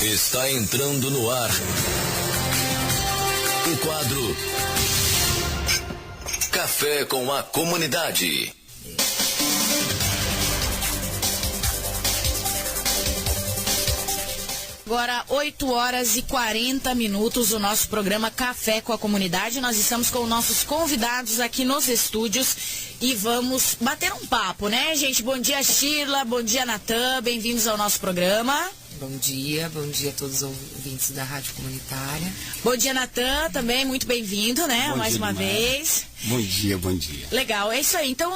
Está entrando no ar o quadro Café com a Comunidade. Agora, 8h40, o nosso programa Café com a Comunidade. Nós estamos com nossos convidados aqui nos estúdios e vamos bater um papo, né, gente? Bom dia, Sheila. Bom dia, Natan. Bem-vindos ao nosso programa. Bom dia a todos os ouvintes da Rádio Comunitária. Bom dia, Natan, também muito bem-vindo, né, mais uma vez. Bom dia. Legal, é isso aí. Então,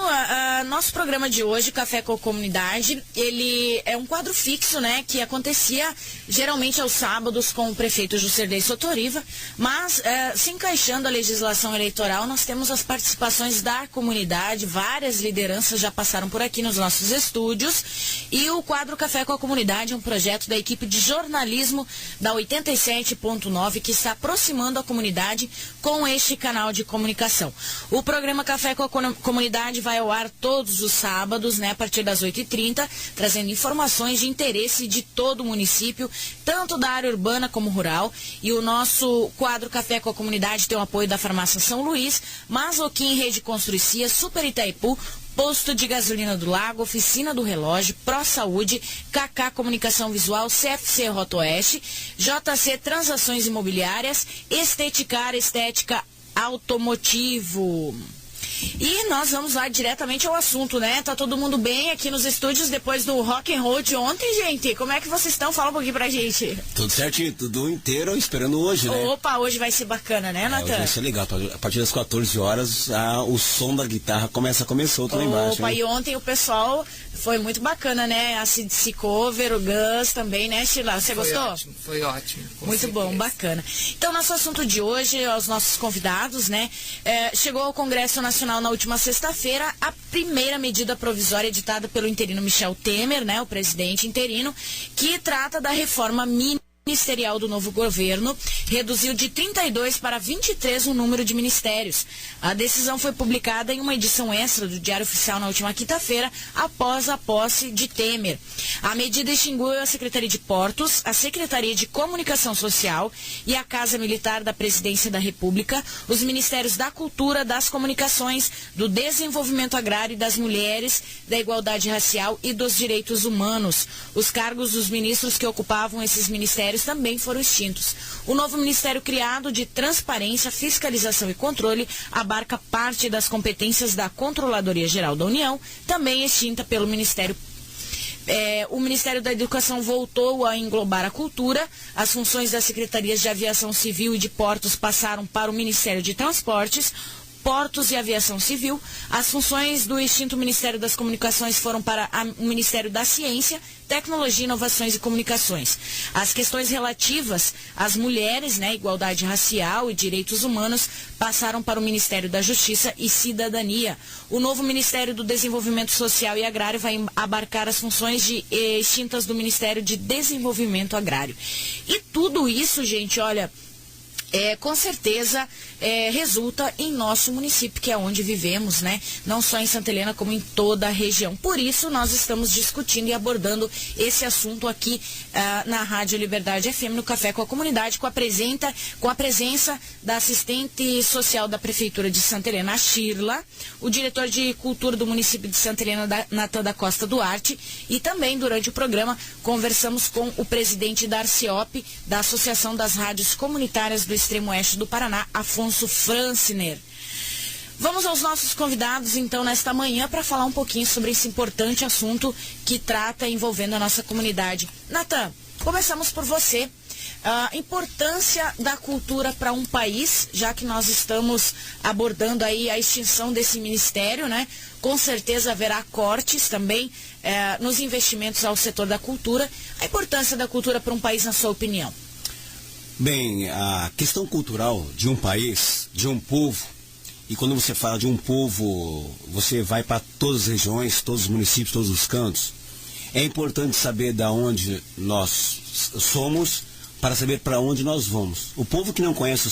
nosso programa de hoje, Café com a Comunidade, ele é um quadro fixo, né, que acontecia geralmente aos sábados com o prefeito Juscelino Sotoriva, mas se encaixando a legislação eleitoral, nós temos as participações da comunidade, várias lideranças já passaram por aqui nos nossos estúdios, e o quadro Café com a Comunidade é um projeto da equipe de jornalismo da 87.9 que está aproximando a comunidade com este canal de comunicação. O programa Café com a Comunidade vai ao ar todos os sábados, né, a partir das 8h30, trazendo informações de interesse de todo o município, tanto da área urbana como rural. E o nosso quadro Café com a Comunidade tem o apoio da Farmácia São Luís, Mazoquim Rede Construcia, Super Itaipu, Posto de Gasolina do Lago, Oficina do Relógio, Pro Saúde, KK Comunicação Visual, CFC Rota Oeste, JC Transações Imobiliárias, Esteticar Estética Automotivo. E nós vamos lá diretamente ao assunto, né? Tá todo mundo bem aqui nos estúdios depois do rock and roll de ontem, gente? Como é que vocês estão? Fala um pouquinho pra gente. Tudo certinho, tudo inteiro, esperando hoje, né? Opa, hoje vai ser bacana, né, Natan? Hoje vai ser legal. A partir das 14 horas, o som da guitarra começou outro lá embaixo. Opa, e ontem o pessoal foi muito bacana, né? A CDC Cover, o Gus também, né, Sheila? Você gostou? Foi ótimo. Muito bom, bacana. Então, nosso assunto de hoje, aos nossos convidados, né? Chegou ao Congresso Nacional na última sexta-feira a primeira medida provisória editada pelo interino Michel Temer, né, o presidente interino, que trata da reforma ministerial do novo governo, reduziu de 32 para 23 o número de ministérios. A decisão foi publicada em uma edição extra do Diário Oficial na última quinta-feira, após a posse de Temer. A medida extinguiu a Secretaria de Portos, a Secretaria de Comunicação Social e a Casa Militar da Presidência da República, os Ministérios da Cultura, das Comunicações, do Desenvolvimento Agrário e das Mulheres, da Igualdade Racial e dos Direitos Humanos. Os cargos dos ministros que ocupavam esses ministérios também foram extintos. O novo ministério criado de Transparência, Fiscalização e Controle abarca parte das competências da Controladoria Geral da União, também extinta pelo Ministério. O Ministério da Educação voltou a englobar a cultura, as funções das Secretarias de Aviação Civil e de Portos passaram para o Ministério de Transportes, Portos e Aviação Civil. As funções do extinto Ministério das Comunicações foram para o Ministério da Ciência, Tecnologia, Inovações e Comunicações. As questões relativas às mulheres, né, igualdade racial e direitos humanos, passaram para o Ministério da Justiça e Cidadania. O novo Ministério do Desenvolvimento Social e Agrário vai abarcar as funções extintas do Ministério de Desenvolvimento Agrário. E tudo isso, gente, olha, com certeza resulta em nosso município, que é onde vivemos, né? Não só em Santa Helena, como em toda a região. Por isso, nós estamos discutindo e abordando esse assunto aqui na Rádio Liberdade FM, no Café com a Comunidade, com a presença da assistente social da Prefeitura de Santa Helena, a Sheila, o diretor de Cultura do município de Santa Helena, Natan da Costa Duarte, e também, durante o programa, conversamos com o presidente da Arciop, da Associação das Rádios Comunitárias do Extremo Oeste do Paraná, Afonso Franciner. Vamos aos nossos convidados, então, nesta manhã, para falar um pouquinho sobre esse importante assunto que trata envolvendo a nossa comunidade. Natan, começamos por você. A importância da cultura para um país, já que nós estamos abordando aí a extinção desse ministério, né? Com certeza haverá cortes também nos investimentos ao setor da cultura. A importância da cultura para um país, na sua opinião? Bem, a questão cultural de um país, de um povo, e quando você fala de um povo, você vai para todas as regiões, todos os municípios, todos os cantos. É importante saber de onde nós somos para saber para onde nós vamos. O povo que não conhece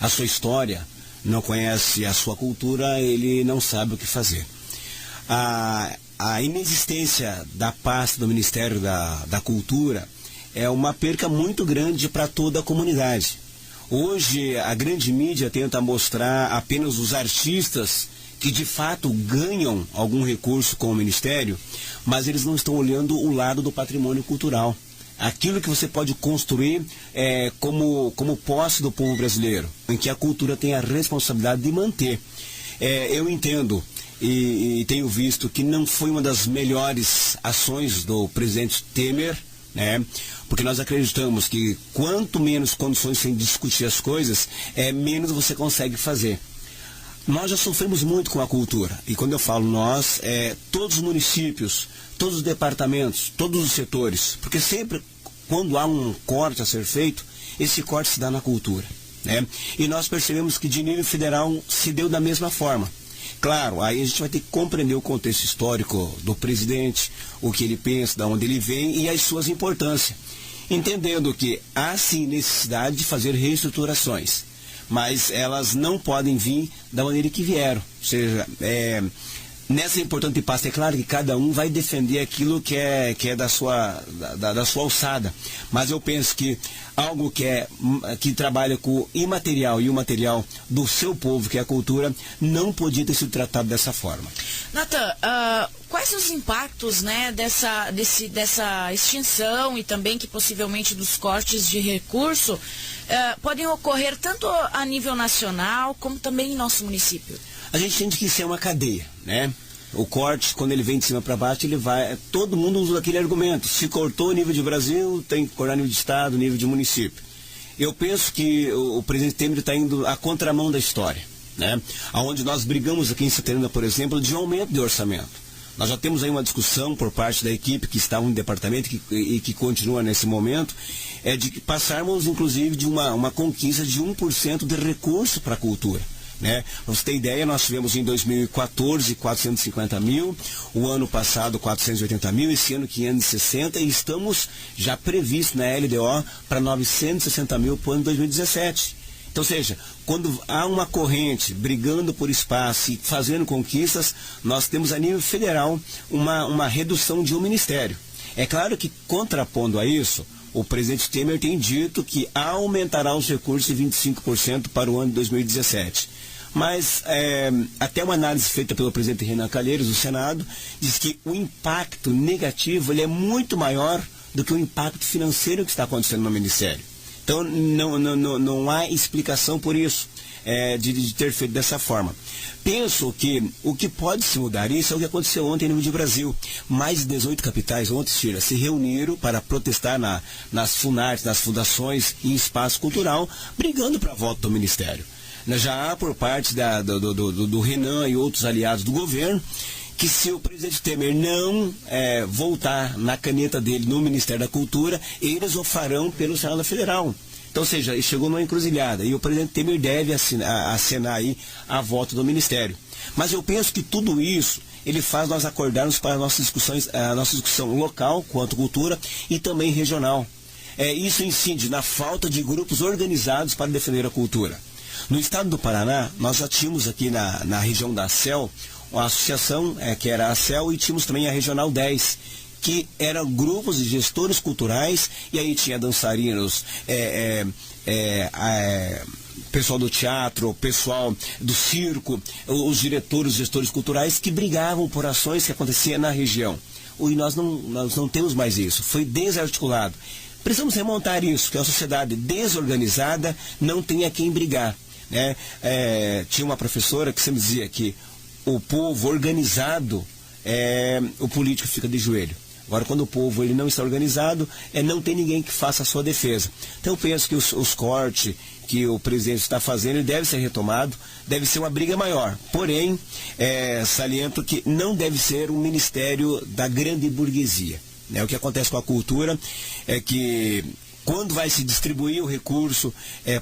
a sua história, não conhece a sua cultura, ele não sabe o que fazer. A inexistência da pasta do Ministério da Cultura é uma perca muito grande para toda a comunidade. Hoje a grande mídia tenta mostrar apenas os artistas que de fato ganham algum recurso com o Ministério, mas eles não estão olhando o lado do patrimônio cultural. Aquilo que você pode construir como posse do povo brasileiro, em que a cultura tem a responsabilidade de manter. Eu entendo e tenho visto que não foi uma das melhores ações do presidente Temer, né? Porque nós acreditamos que quanto menos condições sem discutir as coisas, menos você consegue fazer. Nós já sofremos muito com a cultura, e quando eu falo nós, todos os municípios, todos os departamentos, todos os setores, porque sempre quando há um corte a ser feito, esse corte se dá na cultura, né? E nós percebemos que de nível federal se deu da mesma forma. Claro, aí a gente vai ter que compreender o contexto histórico do presidente, o que ele pensa, de onde ele vem e as suas importâncias. Entendendo que há sim necessidade de fazer reestruturações, mas elas não podem vir da maneira que vieram. Ou seja, nessa importante pasta, é claro que cada um vai defender aquilo que é da sua alçada, mas eu penso que algo que trabalha com o imaterial e o material do seu povo, que é a cultura, não podia ter sido tratado dessa forma. Natan, quais os impactos, né, dessa extinção e também que possivelmente dos cortes de recurso podem ocorrer tanto a nível nacional como também em nosso município? A gente entende que isso é uma cadeia, né? O corte, quando ele vem de cima para baixo, ele vai... Todo mundo usa aquele argumento. Se cortou o nível de Brasil, tem que cortar nível de Estado, nível de município. Eu penso que o presidente Temer está indo à contramão da história, né? Onde nós brigamos aqui em Seterina, por exemplo, de aumento de orçamento. Nós já temos aí uma discussão por parte da equipe que está no departamento e que continua nesse momento, de passarmos, inclusive, de uma conquista de 1% de recurso para a cultura, né? Para você ter ideia, nós tivemos em 2014 450 mil, o ano passado 480 mil, esse ano 560, e estamos já previstos na LDO para 960 mil para o ano 2017. Então, ou seja, quando há uma corrente brigando por espaço e fazendo conquistas, nós temos a nível federal uma redução de um ministério. É claro que, contrapondo a isso, o presidente Temer tem dito que aumentará os recursos de 25% para o ano de 2017. Mas até uma análise feita pelo presidente Renan Calheiros, do Senado, diz que o impacto negativo ele é muito maior do que o impacto financeiro que está acontecendo no Ministério. Então não há explicação por isso, de ter feito dessa forma. Penso que o que pode se mudar isso é o que aconteceu ontem no nível de Brasil. Mais de 18 capitais ontem, Sheila, se reuniram para protestar nas FUNARTs, nas fundações e em espaço cultural, brigando para a volta do Ministério. Já há por parte do Renan e outros aliados do governo, que se o presidente Temer não voltar na caneta dele no Ministério da Cultura, eles o farão pelo Senado Federal. Então, ou seja, ele chegou numa encruzilhada e o presidente Temer deve acenar aí a volta do Ministério. Mas eu penso que tudo isso ele faz nós acordarmos para a nossa discussão local quanto cultura e também regional. Isso incide na falta de grupos organizados para defender a cultura. No estado do Paraná, nós já tínhamos aqui na região da ACEL, uma associação que era a ACEL, e tínhamos também a Regional 10, que eram grupos de gestores culturais, e aí tinha dançarinos, pessoal do teatro, pessoal do circo, os diretores, os gestores culturais, que brigavam por ações que aconteciam na região. E nós não temos mais isso, foi desarticulado. Precisamos remontar isso, que a sociedade desorganizada não tem a quem brigar, né? Tinha uma professora que sempre dizia que o povo organizado, o político fica de joelho. Agora, quando o povo ele não está organizado, não tem ninguém que faça a sua defesa. Então, eu penso que os cortes que o presidente está fazendo ele deve ser retomado, deve ser uma briga maior. Porém, saliento que não deve ser um ministério da grande burguesia. O que acontece com a cultura é que quando vai se distribuir o recurso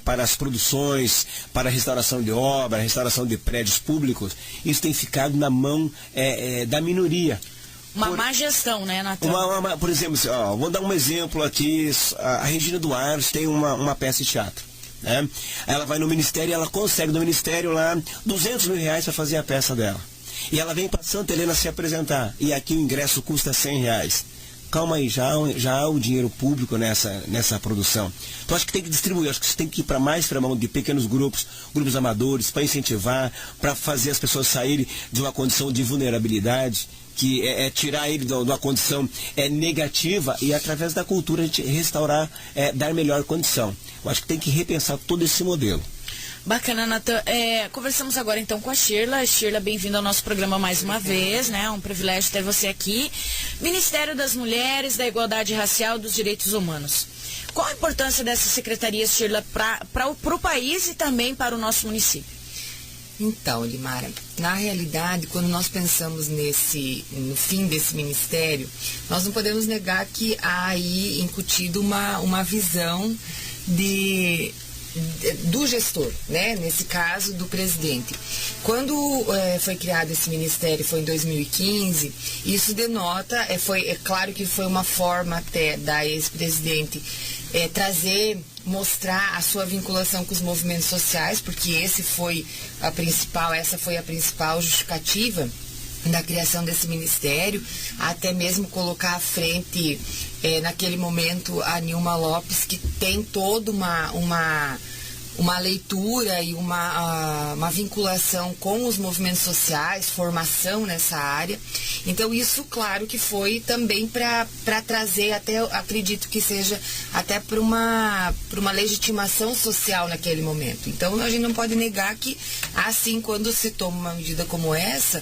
para as produções, para a restauração de obra, a restauração de prédios públicos, isso tem ficado na mão da minoria. Uma má gestão, né, Natan? Por exemplo, vou dar um exemplo aqui, a Regina Duarte tem uma peça de teatro, né? Ela vai no Ministério e ela consegue no Ministério lá R$200 mil para fazer a peça dela. E ela vem para Santa Helena se apresentar, e aqui o ingresso custa R$100. calma aí, já há o dinheiro público nessa produção. Então acho que tem que distribuir, acho que você tem que ir para mão de pequenos grupos amadores, para incentivar, para fazer as pessoas saírem de uma condição de vulnerabilidade, que é tirar ele de uma condição negativa e através da cultura a gente restaurar, dar melhor condição. Eu acho que tem que repensar todo esse modelo. Bacana, Natan. Conversamos agora então com a Shirla. Shirla, bem-vinda ao nosso programa mais uma vez, né? Um privilégio ter você aqui. Ministério das Mulheres, da Igualdade Racial e dos Direitos Humanos. Qual a importância dessa secretaria, Shirla, para o país e também para o nosso município? Então, Limara, na realidade, quando nós pensamos no fim desse ministério, nós não podemos negar que há aí incutido uma visão do gestor, né? Nesse caso, do presidente. Quando foi criado esse ministério, foi em 2015, isso denota, é claro que foi uma forma até da ex-presidente mostrar a sua vinculação com os movimentos sociais, porque essa foi a principal justificativa da criação desse ministério, até mesmo colocar à frente, naquele momento, a Nilma Lopes, que tem toda uma leitura e uma vinculação com os movimentos sociais, formação nessa área. Então isso, claro, que foi também para trazer, até acredito que seja até para uma legitimação social naquele momento. Então a gente não pode negar que, assim, quando se toma uma medida como essa,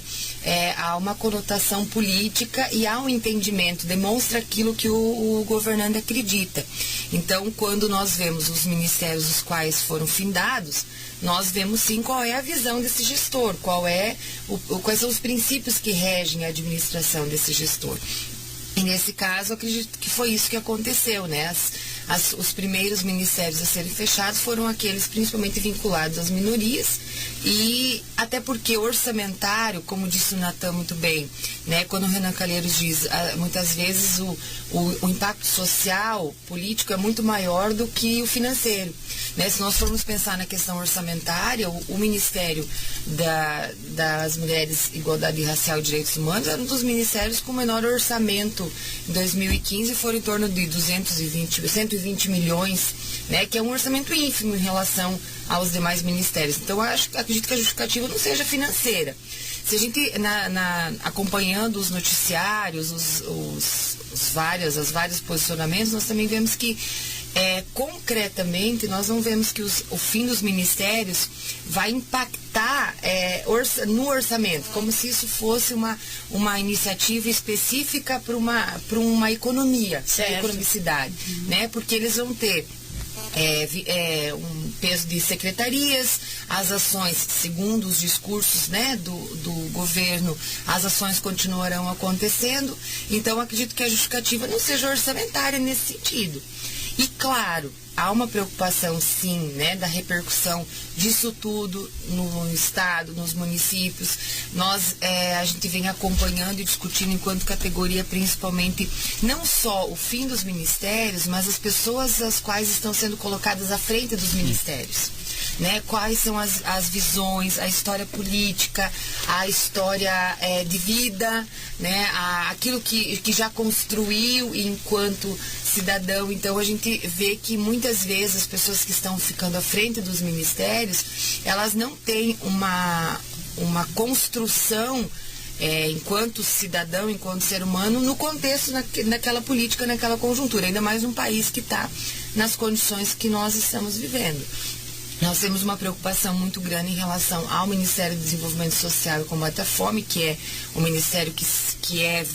há uma conotação política e há um entendimento, demonstra aquilo que o governante acredita. Então, quando nós vemos os ministérios os quais foram findados, nós vemos sim qual é a visão desse gestor, quais são os princípios que regem a administração desse gestor. E nesse caso, acredito que foi isso que aconteceu, né? Os primeiros ministérios a serem fechados foram aqueles principalmente vinculados às minorias, e até porque orçamentário, como disse o Natan muito bem, né? Quando o Renan Calheiros diz, muitas vezes o impacto social, político é muito maior do que o financeiro, né? Se nós formos pensar na questão orçamentária, o Ministério das Mulheres, Igualdade Racial e Direitos Humanos era um dos ministérios com menor orçamento. Em 2015 foram em torno de 120 milhões, né, que é um orçamento ínfimo em relação aos demais ministérios. Então, acredito que a justificativa não seja financeira. Se a gente, acompanhando os noticiários, os vários posicionamentos, nós também vemos que, concretamente, nós não vemos que o fim dos ministérios vai impactar no orçamento, como se isso fosse uma iniciativa específica para uma economia, economicidade, né? Porque eles vão ter um peso de secretarias, as ações, segundo os discursos, né, do governo, as ações continuarão acontecendo. Então, acredito que a justificativa não seja orçamentária nesse sentido. E, claro, há uma preocupação, sim, né, da repercussão disso tudo no Estado, nos municípios. A gente vem acompanhando e discutindo enquanto categoria, principalmente, não só o fim dos ministérios, mas as pessoas as quais estão sendo colocadas à frente dos ministérios. Né, quais são as visões, a história política, a história de vida, né, aquilo que já construiu enquanto cidadão. Então a gente vê que muitas vezes as pessoas que estão ficando à frente dos ministérios, elas não têm uma construção enquanto cidadão, enquanto ser humano, no contexto, naquela política, naquela conjuntura, ainda mais num país que está nas condições que nós estamos vivendo. Nós temos uma preocupação muito grande em relação ao Ministério do Desenvolvimento Social e Combate à Fome, que é o ministério que é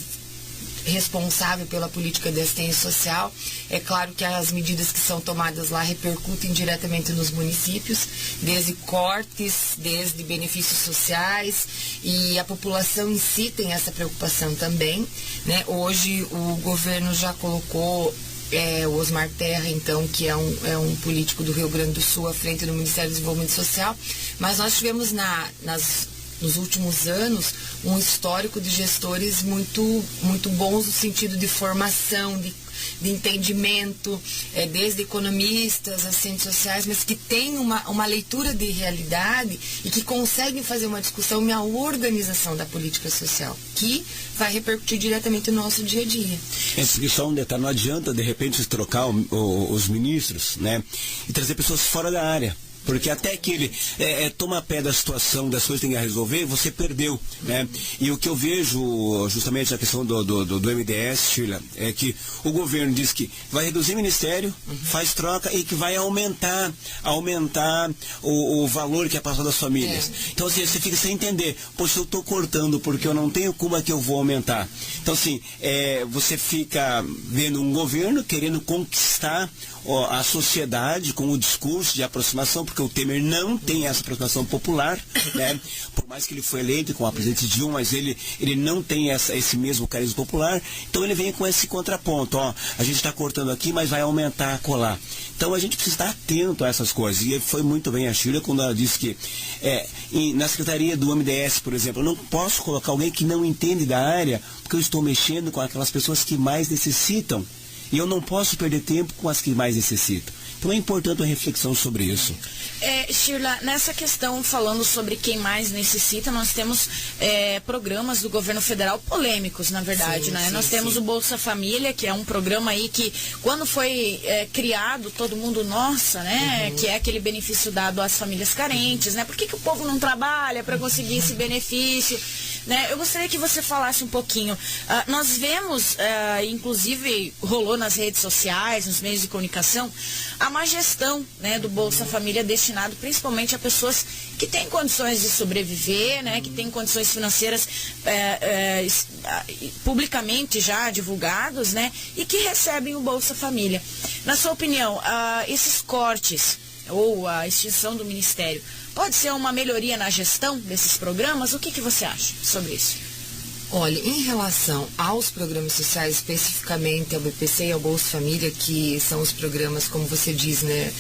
responsável pela política de assistência social. É claro que as medidas que são tomadas lá repercutem diretamente nos municípios, desde cortes, desde benefícios sociais, e a população em si tem essa preocupação também, né? Hoje o governo já colocou o Osmar Terra, então, que é um político do Rio Grande do Sul à frente do Ministério do Desenvolvimento Social, mas nós tivemos nos últimos anos um histórico de gestores muito, muito bons no sentido de formação, de entendimento, desde economistas, as ciências sociais, mas que têm uma leitura de realidade e que conseguem fazer uma discussão e a organização da política social, que vai repercutir diretamente no nosso dia a dia. Porque só um detalhe, não adianta de repente trocar os ministros, né, e trazer pessoas fora da área. Porque até que ele toma pé da situação, das coisas que tem que resolver, você perdeu, né? E o que eu vejo, justamente na questão do MDS, Sheila, é que o governo diz que vai reduzir o ministério, faz troca e que vai aumentar o valor que é passado às famílias. Então, assim, você fica sem entender, poxa, eu estou cortando porque eu não tenho como é que eu vou aumentar. Então, assim, você fica vendo um governo querendo conquistar a sociedade com o discurso de aproximação, porque o Temer não tem essa aproximação popular, né? Por mais que ele foi eleito com a presidente Dilma, mas ele não tem esse mesmo carisma popular, então ele vem com esse contraponto, a gente está cortando aqui, mas vai aumentar colar. Então a gente precisa estar atento a essas coisas, e foi muito bem a Sheila quando ela disse que na secretaria do MDS, por exemplo, eu não posso colocar alguém que não entende da área, porque eu estou mexendo com aquelas pessoas que mais necessitam. E eu não posso perder tempo com as que mais necessitam. Então é importante uma reflexão sobre isso. Sheila, nessa questão, falando sobre quem mais necessita, nós temos programas do governo federal polêmicos, na verdade, sim, né? Sim, nós temos o Bolsa Família, que é um programa aí que, quando foi criado, todo mundo, nossa, né? Que é aquele benefício dado às famílias carentes, né? Por que o povo não trabalha para conseguir esse benefício? Né? Eu gostaria que você falasse um pouquinho. Nós vemos, inclusive, rolou nas redes sociais, nos meios de comunicação, a má gestão, né, do Bolsa Família destinado principalmente a pessoas que têm condições de sobreviver, né, que têm condições financeiras publicamente já divulgados, né, e que recebem o Bolsa Família. Na sua opinião, esses cortes ou a extinção do Ministério pode ser uma melhoria na gestão desses programas? O que você acha sobre isso? Olha, em relação aos programas sociais, especificamente ao BPC e ao Bolsa Família, que são os programas, como você diz, né,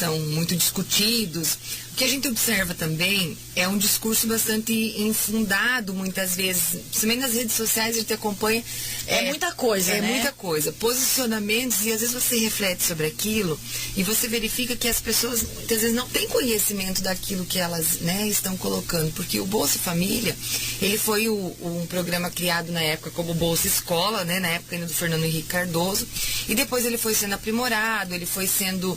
são muito discutidos, o que a gente observa também é um discurso bastante infundado, muitas vezes, principalmente nas redes sociais, a gente acompanha... muita coisa, né? É muita coisa, posicionamentos, e às vezes você reflete sobre aquilo e você verifica que as pessoas, muitas vezes, não têm conhecimento daquilo que elas, né, estão colocando, porque o Bolsa Família, ele foi um programa criado na época como Bolsa Escola, né, na época ainda do Fernando Henrique Cardoso, e depois ele foi sendo aprimorado, ele foi sendo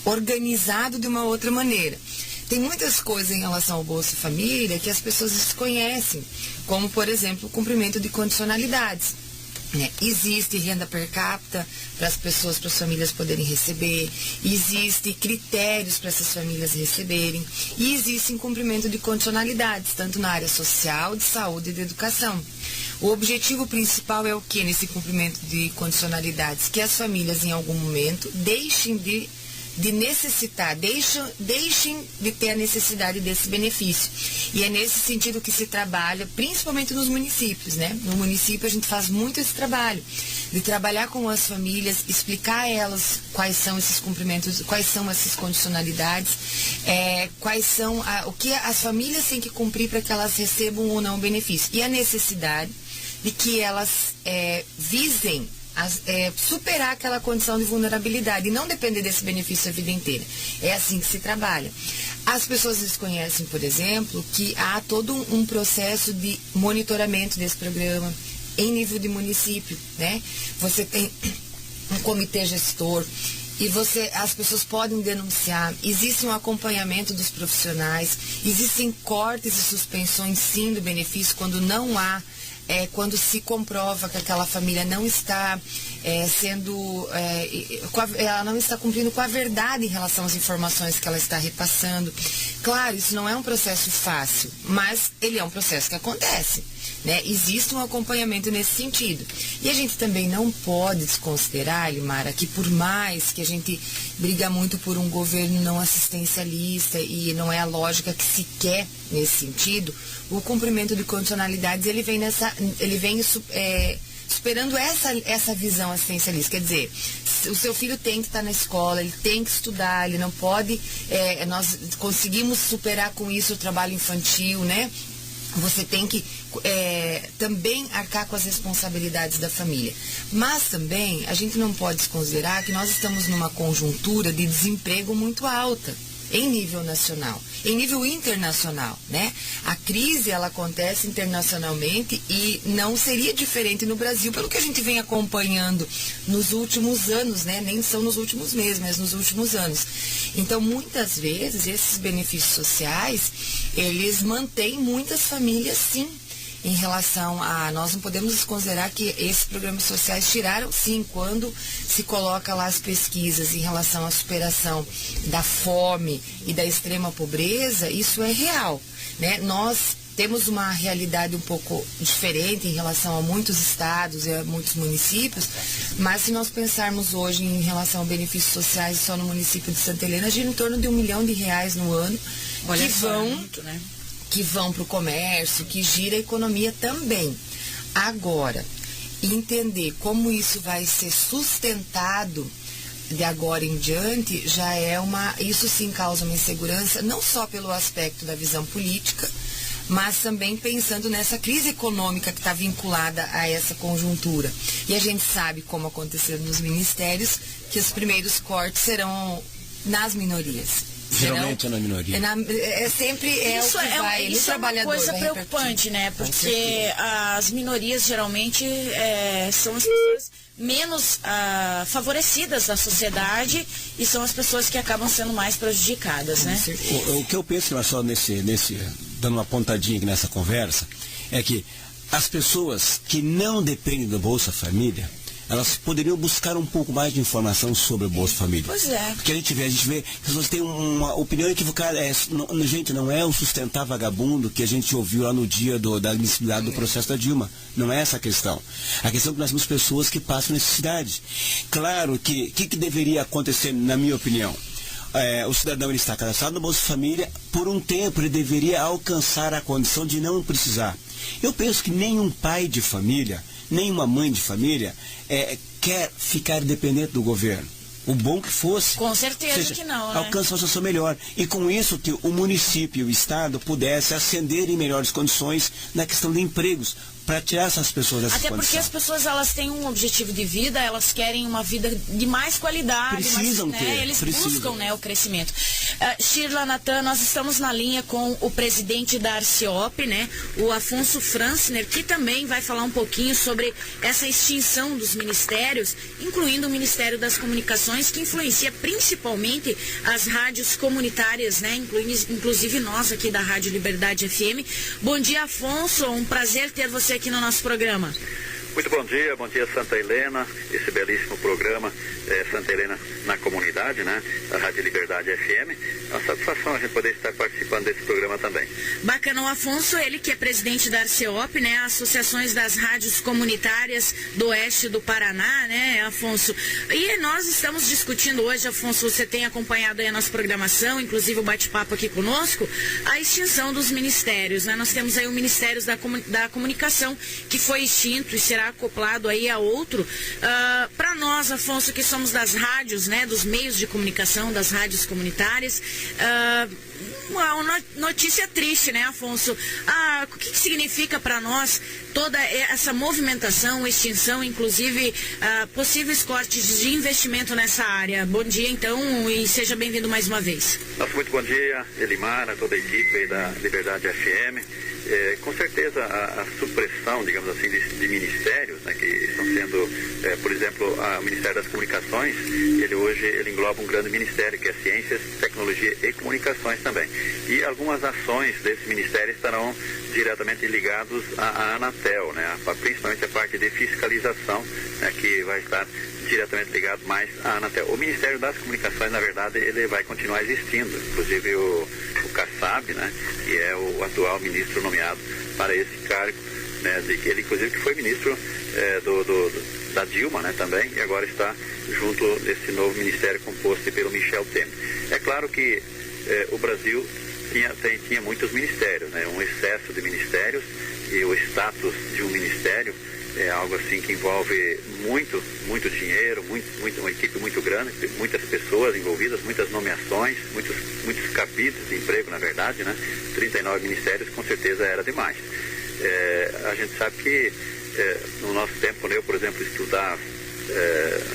organizado de uma outra maneira. Tem muitas coisas em relação ao Bolsa Família que as pessoas desconhecem, como, por exemplo, o cumprimento de condicionalidades. Existe renda per capita para as pessoas, para as famílias poderem receber, existe critérios para essas famílias receberem, e existe cumprimento de condicionalidades, tanto na área social, de saúde e de educação. O objetivo principal é o que nesse cumprimento de condicionalidades? Que as famílias, em algum momento, deixem de necessitar, deixem de ter a necessidade desse benefício. E é nesse sentido que se trabalha, principalmente nos municípios, né? No município a gente faz muito esse trabalho, de trabalhar com as famílias, explicar a elas quais são esses cumprimentos, quais são essas condicionalidades, quais são o que as famílias têm que cumprir para que elas recebam ou não o benefício. E a necessidade de que elas visem superar aquela condição de vulnerabilidade e não depender desse benefício a vida inteira. É assim que se trabalha. As pessoas desconhecem, por exemplo, que há todo um processo de monitoramento desse programa em nível de município, né? Você tem um comitê gestor e as pessoas podem denunciar, existe um acompanhamento dos profissionais, existem cortes e suspensões, sim, do benefício quando não há, quando se comprova que aquela família não está ela não está cumprindo com a verdade em relação às informações que ela está repassando. Claro, isso não é um processo fácil, mas ele é um processo que acontece, né? Existe um acompanhamento nesse sentido. E a gente também não pode desconsiderar, Limara, que por mais que a gente briga muito por um governo não assistencialista e não é a lógica que se quer nesse sentido, o cumprimento de condicionalidades ele vem superando essa visão assistencialista. Quer dizer, o seu filho tem que estar na escola, ele tem que estudar, ele não pode... nós conseguimos superar com isso o trabalho infantil, né? você tem que também arcar com as responsabilidades da família. Mas também a gente não pode desconsiderar que nós estamos numa conjuntura de desemprego muito alta em nível nacional, em nível internacional, né? A crise, ela acontece internacionalmente e não seria diferente no Brasil, pelo que a gente vem acompanhando nos últimos anos, né? Nem são nos últimos meses, mas nos últimos anos. Então, muitas vezes, esses benefícios sociais, eles mantêm muitas famílias, sim, em relação a... Nós não podemos desconsiderar que esses programas sociais tiraram, sim, quando se coloca lá as pesquisas em relação à superação da fome e da extrema pobreza, isso é real, né? Nós temos uma realidade um pouco diferente em relação a muitos estados e a muitos municípios, mas se nós pensarmos hoje em relação a benefícios sociais só no município de Santa Helena, gira em torno de R$1 milhão no ano, que vão para o comércio, que gira a economia também. Agora, entender como isso vai ser sustentado de agora em diante, isso sim causa uma insegurança, não só pelo aspecto da visão política, mas também pensando nessa crise econômica que está vinculada a essa conjuntura. E a gente sabe, como aconteceu nos ministérios, que os primeiros cortes serão nas minorias. Geralmente é na minoria. Isso é uma coisa preocupante, né? Porque as minorias geralmente são as pessoas menos favorecidas da sociedade e são as pessoas que acabam sendo mais prejudicadas, né? O que eu penso só dando uma pontadinha aqui nessa conversa, é que as pessoas que não dependem do Bolsa Família, elas poderiam buscar um pouco mais de informação sobre o Bolsa Família. Pois é. Porque a gente vê que as pessoas têm uma opinião equivocada. Gente, não é o sustentar vagabundo que a gente ouviu lá no dia da admissibilidade do processo da Dilma. Não é essa a questão. A questão é que nós temos pessoas que passam necessidade. Claro que deveria acontecer, na minha opinião? O cidadão ele está cadastrado no Bolsa Família, por um tempo ele deveria alcançar a condição de não precisar. Eu penso que nenhum pai de família, nenhuma mãe de família quer ficar dependente do governo. O bom que fosse. Com certeza que não, né? Alcança uma situação melhor. E com isso que o município e o Estado pudessem ascender em melhores condições na questão de empregos, para tirar essas pessoas dessa condição. Até porque as pessoas, elas têm um objetivo de vida, elas querem uma vida de mais qualidade. Precisam ter. Eles buscam, né, o crescimento. Shirla, Natan, nós estamos na linha com o presidente da Arceop, né, o Afonso Francner, que também vai falar um pouquinho sobre essa extinção dos ministérios, incluindo o Ministério das Comunicações, que influencia principalmente as rádios comunitárias, né, inclusive nós aqui da Rádio Liberdade FM. Bom dia, Afonso, um prazer ter você aqui no nosso programa. Muito bom dia Santa Helena, esse belíssimo programa Santa Helena na comunidade, né? A Rádio Liberdade FM. É uma satisfação a gente poder estar participando desse programa também. Bacana. O Afonso, ele que é presidente da Arceop, né? Associações das Rádios Comunitárias do Oeste do Paraná, né, Afonso? E nós estamos discutindo hoje, Afonso, você tem acompanhado aí a nossa programação, inclusive o bate-papo aqui conosco, a extinção dos ministérios, né? Nós temos aí o Ministério da Comunicação, que foi extinto e será acoplado aí a outro. Para nós, Afonso, que somos das rádios, né, dos meios de comunicação, das rádios comunitárias, uma notícia triste, né, Afonso? O que significa para nós toda essa movimentação, extinção, inclusive possíveis cortes de investimento nessa área? Bom dia, então, e seja bem-vindo mais uma vez. Nossa, muito bom dia, Elimar, a toda a equipe aí da Liberdade FM. Com certeza a supressão, digamos assim, de ministérios, né, que estão sendo, por exemplo, o Ministério das Comunicações, ele engloba um grande ministério, que é Ciências, Tecnologia e Comunicações também. E algumas ações desse ministério estarão diretamente ligados à Anatel, né, principalmente a parte de fiscalização, né, que vai estar diretamente ligado mais à Anatel. O Ministério das Comunicações, na verdade, ele vai continuar existindo, inclusive o Kassab, né, que é o atual ministro nomeado para esse cargo, né, ele inclusive que foi ministro da Dilma, né, também, e agora está junto desse novo ministério composto pelo Michel Temer. É claro que o Brasil tinha muitos ministérios, né, um excesso de ministérios, e o status de um ministério é algo assim que envolve muito dinheiro, uma equipe muito grande, muitas pessoas envolvidas, muitas nomeações, muitos capítulos de emprego, na verdade, né? 39 ministérios com certeza era demais. A gente sabe que no nosso tempo, quando eu, por exemplo, estudava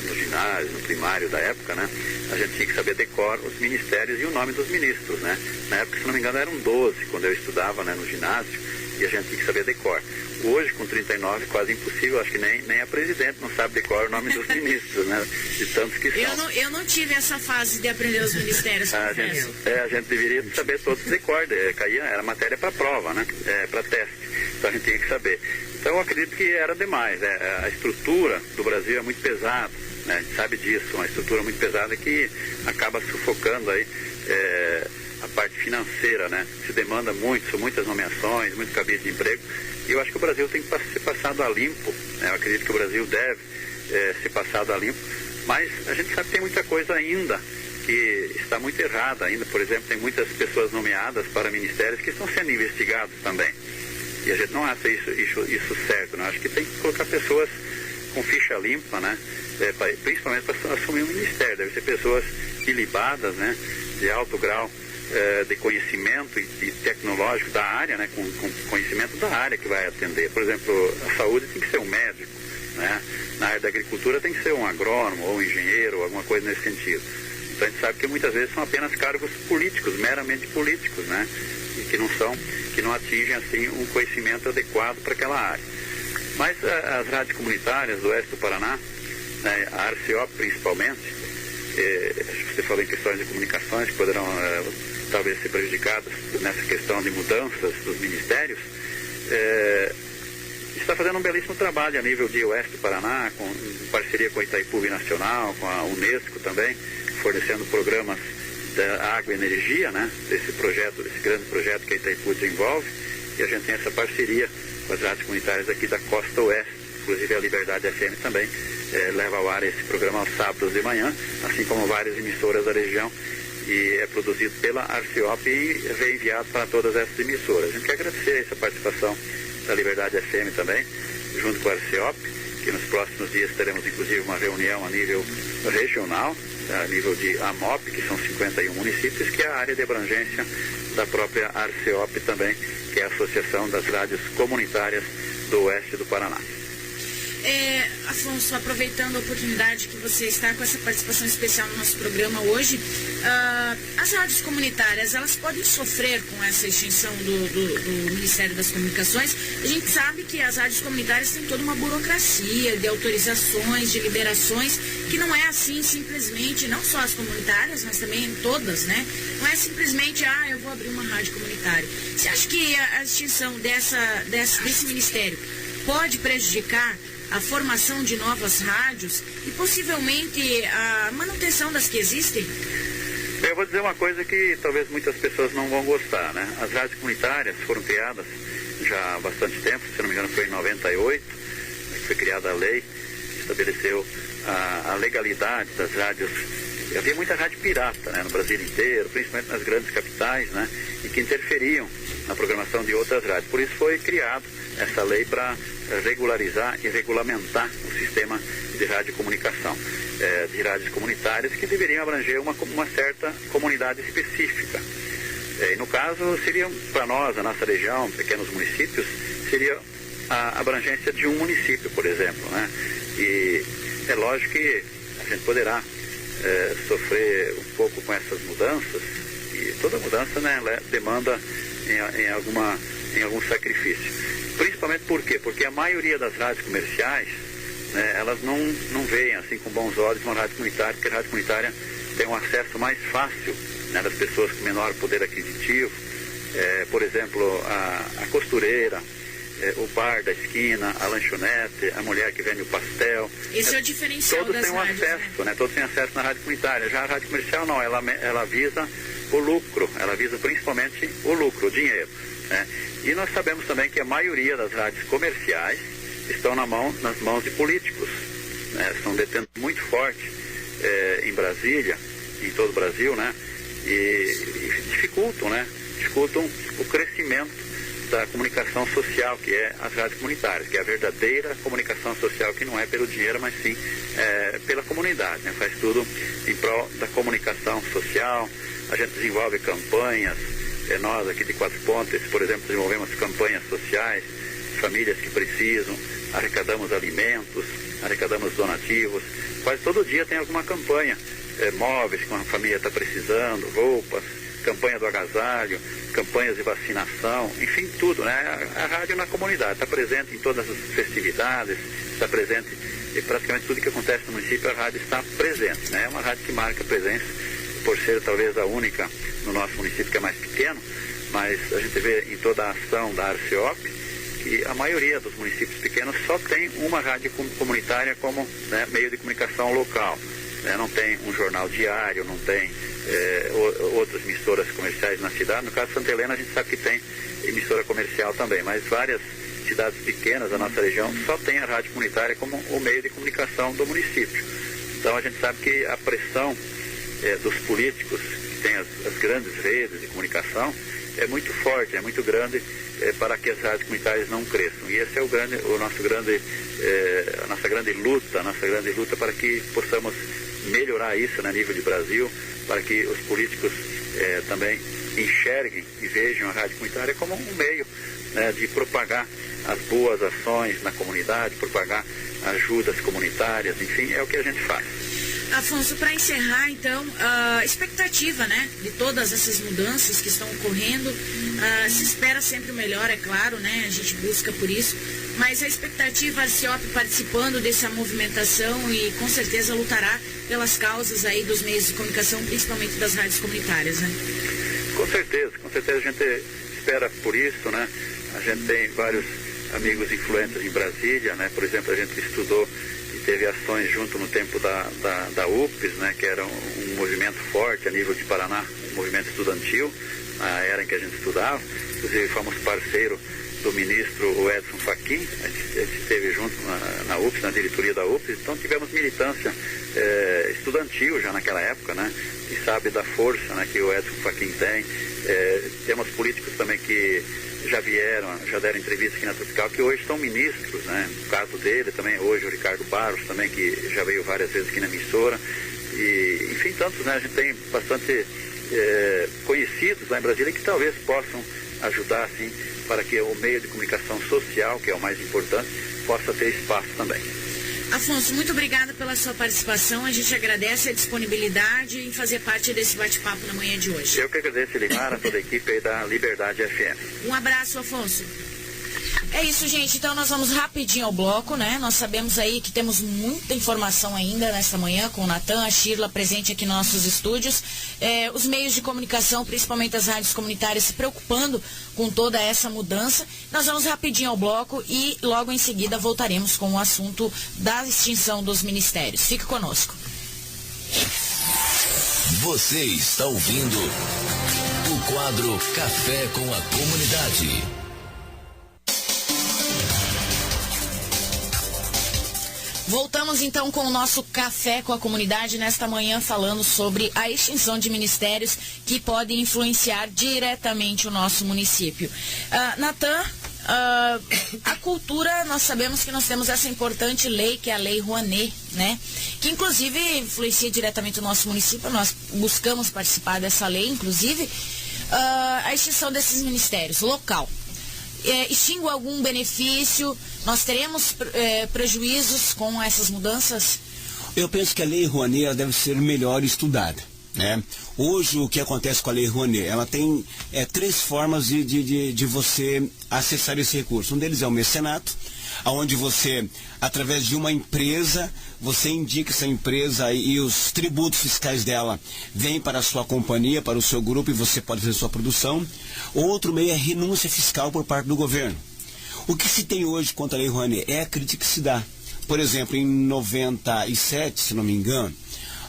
no ginásio, no primário da época, né? A gente tinha que saber decor os ministérios e o nome dos ministros, né? Na época, se não me engano, eram 12 quando eu estudava, né, no ginásio, e a gente tinha que saber decor. Hoje, com 39, quase impossível, acho que nem a presidente não sabe decorar o nome dos ministros, né? De tantos que são. Eu não tive essa fase de aprender os ministérios, confesso. A gente deveria saber todos os decor, era matéria para prova, né? Para teste, então a gente tinha que saber. Então eu acredito que era demais, a estrutura do Brasil é muito pesada, né? A gente sabe disso, uma estrutura muito pesada que acaba sufocando aí a parte financeira, né? Se demanda muito, são muitas nomeações, muito cabide de emprego, e eu acho que o Brasil tem que ser passado a limpo, né? Eu acredito que o Brasil deve ser passado a limpo, mas a gente sabe que tem muita coisa ainda que está muito errada ainda. Por exemplo, tem muitas pessoas nomeadas para ministérios que estão sendo investigados também, e a gente não acha isso certo, né? Acho que tem que colocar pessoas com ficha limpa, né? Principalmente para assumir um ministério, devem ser pessoas ilibadas, né? De alto grau de conhecimento e tecnológico da área, né? Com conhecimento da área que vai atender. Por exemplo, a saúde tem que ser um médico, né? Na área da agricultura tem que ser um agrônomo ou um engenheiro, ou alguma coisa nesse sentido. Então a gente sabe que muitas vezes são apenas cargos políticos, meramente políticos, né? E que não atingem assim um conhecimento adequado para aquela área. Mas as rádios comunitárias do oeste do Paraná, né, a RCO principalmente, você falou em questões de comunicações que poderão talvez ser prejudicadas nessa questão de mudanças dos ministérios, está fazendo um belíssimo trabalho a nível de oeste do Paraná, em parceria com a Itaipu Nacional, com a Unesco também, fornecendo programas da água e energia, né, desse grande projeto que a Itaipu desenvolve, e a gente tem essa parceria com as rádios comunitárias aqui da Costa Oeste, inclusive a Liberdade FM também leva ao ar esse programa aos sábados de manhã, assim como várias emissoras da região, e é produzido pela Arciop e reenviado para todas essas emissoras. A gente quer agradecer essa participação da Liberdade FM também, junto com a Arciop, que nos próximos dias teremos inclusive uma reunião a nível regional, a nível de AMOP, que são 51 municípios, que é a área de abrangência da própria Arciop também, que é a Associação das Rádios Comunitárias do Oeste do Paraná. Afonso, aproveitando a oportunidade que você está com essa participação especial no nosso programa hoje, as rádios comunitárias, elas podem sofrer com essa extinção do Ministério das Comunicações? A gente sabe que as rádios comunitárias têm toda uma burocracia de autorizações, de liberações, que não é assim simplesmente, não só as comunitárias, mas também todas, né? Não é simplesmente, eu vou abrir uma rádio comunitária. Você acha que a extinção desse ministério pode prejudicar a formação de novas rádios e possivelmente a manutenção das que existem? Eu vou dizer uma coisa que talvez muitas pessoas não vão gostar, né? As rádios comunitárias foram criadas já há bastante tempo, se não me engano foi em 98, que foi criada a lei, que estabeleceu a legalidade das rádios. Havia muita rádio pirata, né, no Brasil inteiro, principalmente nas grandes capitais, né, e que interferiam na programação de outras rádios. Por isso foi criado essa lei para regularizar e regulamentar o sistema de radiocomunicação, de rádios comunitárias que deveriam abranger uma certa comunidade específica. E no caso, seria para nós, a nossa região, pequenos municípios, seria a abrangência de um município, por exemplo, né? E é lógico que a gente poderá sofrer um pouco com essas mudanças, e toda mudança, né, demanda em algum sacrifício. Principalmente por quê? Porque a maioria das rádios comerciais, né, elas não veem assim com bons olhos uma rádio comunitária, porque a rádio comunitária tem um acesso mais fácil, né, das pessoas com menor poder aquisitivo, por exemplo, a costureira, o bar da esquina, a lanchonete, a mulher que vende o pastel. Esse é o diferencial das rádios. Todos têm acesso, né? Todos têm acesso na rádio comunitária. Já a rádio comercial não, ela visa o lucro, ela visa principalmente o lucro, o dinheiro, né? E nós sabemos também que a maioria das rádios comerciais estão nas mãos de políticos, né? Estão detendo muito forte em Brasília, em todo o Brasil, né? E dificultam o crescimento da comunicação social, que é as rádios comunitárias, que é a verdadeira comunicação social, que não é pelo dinheiro, mas sim pela comunidade, né? Faz tudo em prol da comunicação social. A gente desenvolve campanhas, nós aqui de Quatro Pontes, por exemplo, desenvolvemos campanhas sociais, famílias que precisam, arrecadamos alimentos, arrecadamos donativos, quase todo dia tem alguma campanha, móveis que uma família está precisando, roupas, campanha do agasalho, campanhas de vacinação, enfim, tudo, né? A rádio na comunidade está presente em todas as festividades, está presente em praticamente tudo que acontece no município, a rádio está presente, né? É uma rádio que marca presença, por ser talvez a única no nosso município que é mais pequeno, mas a gente vê em toda a ação da ARCEOP que a maioria dos municípios pequenos só tem uma rádio comunitária como, né, meio de comunicação local. Não tem um jornal diário, não tem outras emissoras comerciais na cidade. No caso de Santa Helena, a gente sabe que tem emissora comercial também, mas várias cidades pequenas da nossa região só tem a rádio comunitária como o meio de comunicação do município. Então a gente sabe que a pressão dos políticos, que tem as grandes redes de comunicação, é muito forte, é muito grande para que as rádios comunitárias não cresçam. E esse é a nossa grande luta para que possamos melhorar isso, né, a nível de Brasil, para que os políticos também enxerguem e vejam a rádio comunitária como um meio, né, de propagar as boas ações na comunidade, propagar ajudas comunitárias, enfim, é o que a gente faz. Afonso, para encerrar, então, a expectativa, né, de todas essas mudanças que estão ocorrendo, se espera sempre o melhor, é claro, né, a gente busca por isso, mas a expectativa, a ARCEOP participando dessa movimentação e com certeza lutará pelas causas aí dos meios de comunicação, principalmente das rádios comunitárias, né? Com certeza a gente espera por isso, né, a gente tem vários amigos influentes em Brasília, né, por exemplo, a gente estudou teve ações junto no tempo da UPES, né, que era um movimento forte a nível de Paraná, um movimento estudantil, na era em que a gente estudava. Inclusive fomos parceiro do ministro Edson Fachin, a gente esteve junto na UPES, na diretoria da UPES, então tivemos militância estudantil já naquela época, né, que sabe da força, né, que o Edson Fachin tem. Temos políticos também que já deram entrevista aqui na Tropical, que hoje são ministros, né? No caso dele também, hoje o Ricardo Barros também, que já veio várias vezes aqui na emissora, e enfim, tantos, né? A gente tem bastante conhecidos lá em Brasília que talvez possam ajudar, assim, para que o meio de comunicação social, que é o mais importante, possa ter espaço também. Afonso, muito obrigada pela sua participação. A gente agradece a disponibilidade em fazer parte desse bate-papo na manhã de hoje. Eu que agradeço, Elimara, toda a equipe aí da Liberdade FM. Um abraço, Afonso. É isso, gente. Então nós vamos rapidinho ao bloco, né? Nós sabemos aí que temos muita informação ainda nesta manhã com o Natan, a Shirla presente aqui nos nossos estúdios. Os meios de comunicação, principalmente as rádios comunitárias, se preocupando com toda essa mudança. Nós vamos rapidinho ao bloco e logo em seguida voltaremos com o assunto da extinção dos ministérios. Fique conosco. Você está ouvindo o quadro Café com a Comunidade. Voltamos então com o nosso Café com a Comunidade nesta manhã falando sobre a extinção de ministérios que podem influenciar diretamente o nosso município. Natan, a cultura, nós sabemos que nós temos essa importante lei, que é a Lei Rouanet, né? Que inclusive influencia diretamente o nosso município, nós buscamos participar dessa lei, inclusive, a extinção desses ministérios, local. Extingue algum benefício? Nós teremos prejuízos com essas mudanças? Eu penso que a Lei Rouanet ela deve ser melhor estudada, né? Hoje, o que acontece com a Lei Rouanet? Ela tem 3 formas de você acessar esse recurso. Um deles é o mecenato, onde você, através de uma empresa, você indica essa empresa e os tributos fiscais dela vêm para a sua companhia, para o seu grupo, e você pode fazer sua produção. Outro meio é renúncia fiscal por parte do governo. O que se tem hoje contra a Lei Rouanet é a crítica que se dá. Por exemplo, em 97, se não me engano,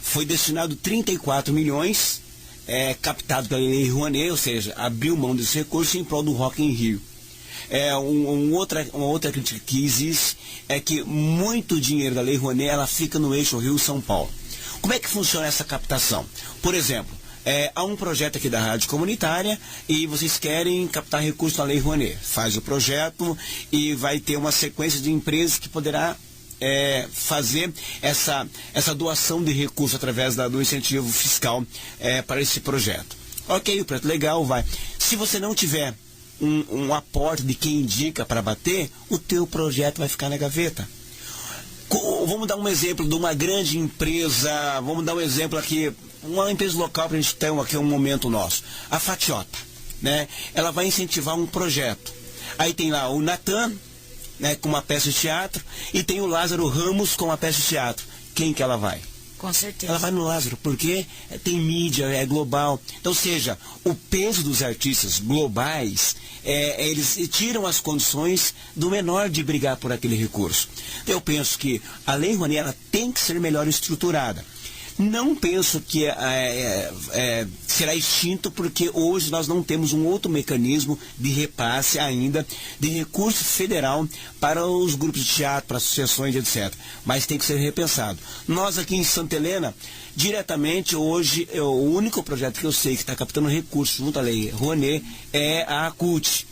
foi destinado 34 milhões captado pela Lei Rouanet, ou seja, abriu mão desse recurso em prol do Rock in Rio. Uma outra crítica que existe é que muito dinheiro da Lei Rouanet ela fica no eixo Rio-São Paulo. Como é que funciona essa captação? Por exemplo, há um projeto aqui da Rádio Comunitária e vocês querem captar recursos na Lei Rouanet. Faz o projeto e vai ter uma sequência de empresas que poderá fazer essa doação de recursos através do incentivo fiscal para esse projeto. Ok, o projeto legal, vai. Se você não tiver um aporte de quem indica para bater, o teu projeto vai ficar na gaveta. Vamos dar um exemplo de uma grande empresa, vamos dar um exemplo aqui, uma empresa local para a gente ter aqui um momento nosso. A Fatiota, né? Ela vai incentivar um projeto. Aí tem lá o Natan, né, com uma peça de teatro, e tem o Lázaro Ramos com uma peça de teatro. Quem que ela vai? Com certeza. Ela vai no Lázaro, porque tem mídia, é global. Então, ou seja, o peso dos artistas globais, eles tiram as condições do menor de brigar por aquele recurso. Eu penso que a Lei Rouanet ela tem que ser melhor estruturada. Não penso que será extinto, porque hoje nós não temos um outro mecanismo de repasse ainda de recurso federal para os grupos de teatro, para associações, etc. Mas tem que ser repensado. Nós aqui em Santa Helena, diretamente hoje, o único projeto que eu sei que está captando recursos junto à Lei Rouanet é a CUT.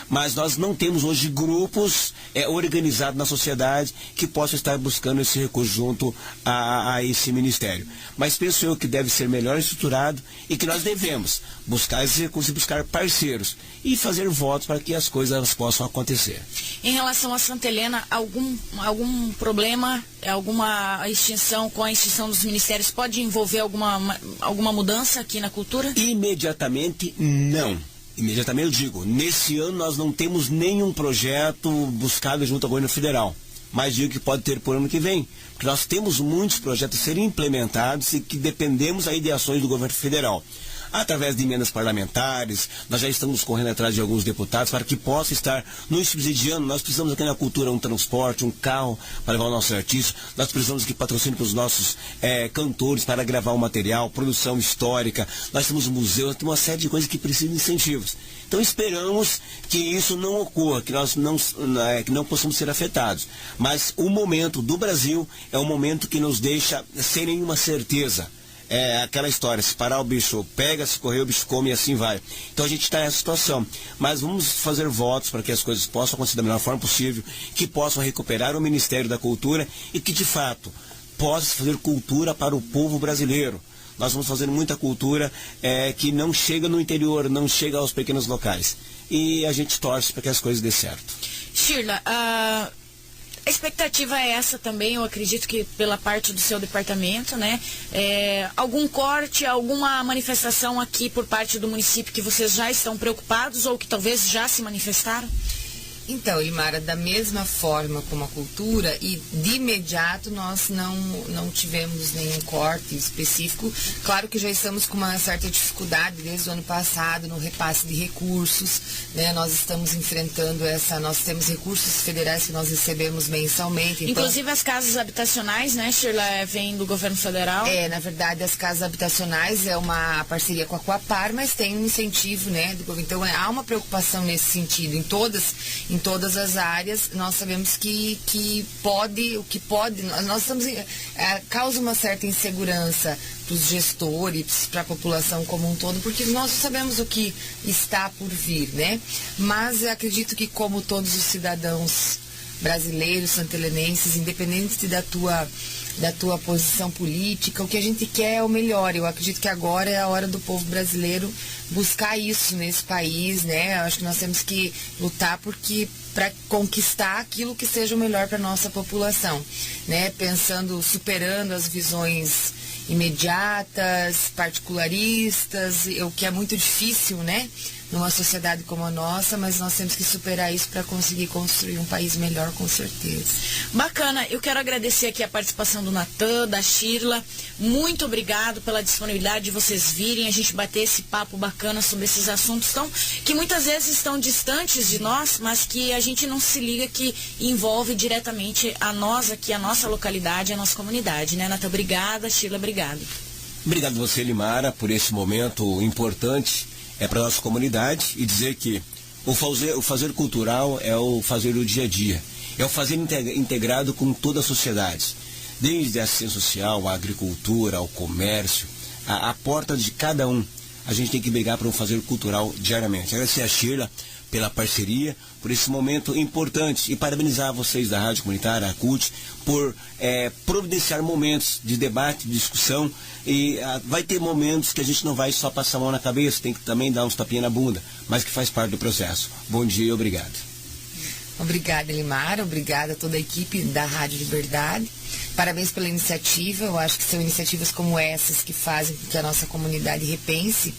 Mas nós não temos hoje grupos organizados na sociedade que possam estar buscando esse recurso junto a esse ministério. Mas penso eu que deve ser melhor estruturado e que nós devemos buscar esse recurso e buscar parceiros e fazer votos para que as coisas possam acontecer. Em relação a Santa Helena, algum problema, alguma extinção com a extinção dos ministérios pode envolver alguma mudança aqui na cultura? Imediatamente não. Imediatamente eu digo, nesse ano nós não temos nenhum projeto buscado junto ao governo federal, mas digo que pode ter por ano que vem, porque nós temos muitos projetos a serem implementados e que dependemos aí de ações do governo federal. Através de emendas parlamentares, nós já estamos correndo atrás de alguns deputados para que possa estar nos subsidiando. Nós precisamos aqui na cultura um transporte, um carro para levar os nossos artistas. Nós precisamos que patrocínio para os nossos cantores para gravar o material, produção histórica. Nós temos museus, nós temos uma série de coisas que precisam de incentivos. Então esperamos que isso não ocorra, que nós que não possamos ser afetados. Mas o momento do Brasil é um momento que nos deixa sem nenhuma certeza. É aquela história, se parar o bicho pega, se correr o bicho come e assim vai. Então a gente está nessa situação. Mas vamos fazer votos para que as coisas possam acontecer da melhor forma possível, que possam recuperar o Ministério da Cultura e que de fato possa fazer cultura para o povo brasileiro. Nós vamos fazendo muita cultura que não chega no interior, não chega aos pequenos locais. E a gente torce para que as coisas dê certo. Shirla, a expectativa é essa também, eu acredito que pela parte do seu departamento, né? Algum corte, alguma manifestação aqui por parte do município que vocês já estão preocupados ou que talvez já se manifestaram? Então, Elimara, da mesma forma como a cultura, e de imediato nós não tivemos nenhum corte específico. Claro que já estamos com uma certa dificuldade desde o ano passado no repasse de recursos, né? Nós estamos enfrentando nós temos recursos federais que nós recebemos mensalmente. Então, inclusive as casas habitacionais, né, Shirla, vem do governo federal? Na verdade, as casas habitacionais é uma parceria com a Coapar, mas tem um incentivo, né, do governo. Então, há uma preocupação nesse sentido, em todas as áreas. Nós sabemos que pode, nós estamos, causa uma certa insegurança para os gestores, para a população como um todo, porque nós sabemos o que está por vir, né? Mas eu acredito que, como todos os cidadãos brasileiros, santelenenses, independente da tua posição política, o que a gente quer é o melhor. Eu acredito que agora é a hora do povo brasileiro buscar isso nesse país, né? Eu acho que nós temos que lutar para conquistar aquilo que seja o melhor para a nossa população, né? Superando as visões imediatas, particularistas, o que é muito difícil, né? Numa sociedade como a nossa, mas nós temos que superar isso para conseguir construir um país melhor, com certeza. Bacana, eu quero agradecer aqui a participação do Natan, da Shirla. Muito obrigado pela disponibilidade de vocês virem, a gente bater esse papo bacana sobre esses assuntos que muitas vezes estão distantes de nós, mas que a gente não se liga que envolve diretamente a nós aqui, a nossa localidade, a nossa comunidade, né, Natan? Obrigada, Shirla, obrigado. Obrigado você, Limara, por esse momento importante para a nossa comunidade, e dizer que o fazer cultural é o fazer o dia a dia, é o fazer integrado com toda a sociedade, desde a assistência social, a agricultura, ao comércio, a porta de cada um. A gente tem que brigar para um fazer cultural diariamente. Agradecer a Sheila pela parceria, por esse momento importante e parabenizar vocês da Rádio Comunitária, a CUT, por providenciar momentos de debate, de discussão, e vai ter momentos que a gente não vai só passar a mão na cabeça, tem que também dar uns tapinhas na bunda, mas que faz parte do processo. Bom dia e obrigado. Obrigada, Elimar, obrigada a toda a equipe da Rádio Liberdade. Parabéns pela iniciativa, eu acho que são iniciativas como essas que fazem com que a nossa comunidade repense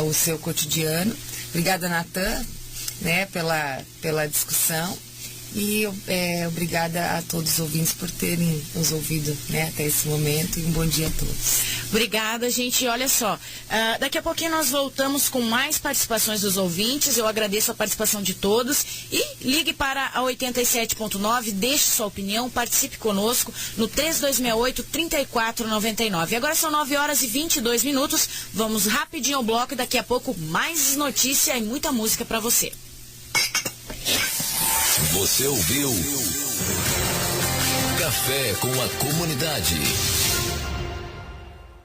o seu cotidiano. Obrigada, Natan, né, pela discussão, e obrigada a todos os ouvintes por terem nos ouvido, né, até esse momento, e um bom dia a todos. Obrigada, gente. Olha só, daqui a pouquinho nós voltamos com mais participações dos ouvintes. Eu agradeço a participação de todos e ligue para a 87.9, deixe sua opinião, participe conosco no 3268-3499. Agora são 9h22. Vamos rapidinho ao bloco e daqui a pouco mais notícia e muita música para você. Você ouviu Café com a Comunidade.